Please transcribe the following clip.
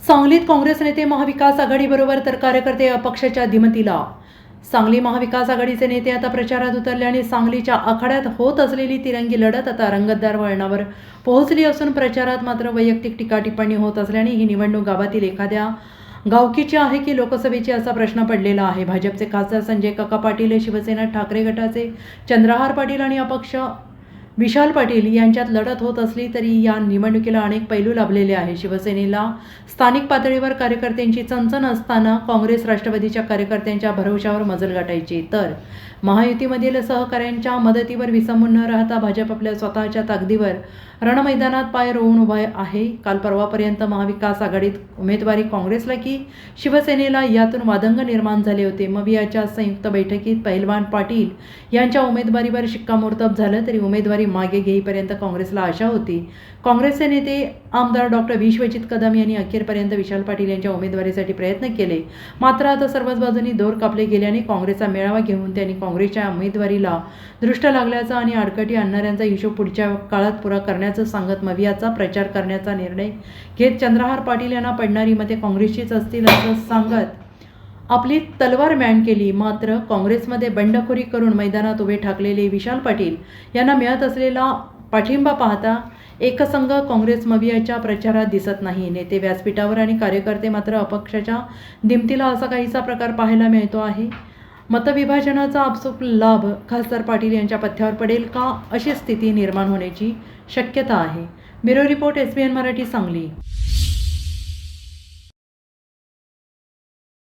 सांगलीत काँग्रेस नेते महाविकास आघाडीबरोबर तर कार्यकर्ते अपक्षाच्या दिमतीला. सांगली महाविकास आघाडीचे नेते आता प्रचारात उतरल्याने सांगलीच्या आखाड्यात होत असलेली तिरंगी लढत आता रंगतदार वळणावर पोहोचली असून प्रचारात मात्र वैयक्तिक टीका-टिप्पणी होत असल्याने ही निवडणूक गावातील एखाद्या गावकीची आहे की लोकसभेची असा प्रश्न पडलेला आहे. भाजपचे खासदार संजय काका पाटील, शिवसेना ठाकरे गटाचे चंद्रहार पाटील आणि अपक्ष विशाल पाटील यांच्यात लढत होत असली तरी या निवडणुकीला अनेक पैलू लाभलेले आहे. शिवसेनेला स्थानिक पातळीवर कार्यकर्त्यांची चणचण असताना काँग्रेस राष्ट्रवादीच्या कार्यकर्त्यांच्या भरवशावर मजल गाठायची, तर महायुतीमधील सहकाऱ्यांच्या मदतीवर विसंबून न राहता भाजप आपल्या स्वतःच्या ताकदीवर रणमैदानात पाय रोवून उभा आहे. काल परवापर्यंत महाविकास आघाडीत उमेदवारी काँग्रेसला की शिवसेनेला यातून वादंग निर्माण झाले होते. मवियाच्या संयुक्त बैठकीत पहिलवान पाटील यांच्या उमेदवारीवर शिक्कामोर्तब झालं तरी उमेदवारी मागे घेईपर्यंत काँग्रेसला आशा होती. काँग्रेसचे नेते आमदार डॉक्टर विश्वजित कदम यांनी अखेरपर्यंत विशाल पाटील यांच्या उमेदवारीसाठी प्रयत्न केले. मात्र आता सर्वच बाजूंनी दोर कापले गेल्याने काँग्रेसचा मेळावा घेऊन त्यांनी काँग्रेसच्या उमेदवारीला दृष्ट लागल्याचा आणि अडकटी आणणाऱ्यांचा हिशोब पुढच्या काळात पुरा करण्याचं सांगत मवियाचा प्रचार करण्याचा निर्णय घेत चंद्रहार पाटील यांना पडणारी मते काँग्रेसचीच असतील असं सांगत आपली तलवार मॅन केली. मात्र काँग्रेसमध्ये बंडखोरी करून मैदानात उभे ठाकलेले विशाल पाटील यांना मिळत असलेला पाठिंबा पाहता एकसंघ काँग्रेस मवियाच्या प्रचारात दिसत नाही. नेते व्यासपीठावर आणि कार्यकर्ते मात्र अपक्षाच्या दिमतीला असा काहीसा प्रकार पाहायला मिळतो आहे. मतविभाजनाचा आपसूक लाभ खासदार पाटील यांच्या पथ्यावर पडेल का, अशी स्थिती निर्माण होण्याची शक्यता आहे. Bureau report, SBN Marathi, Sangli.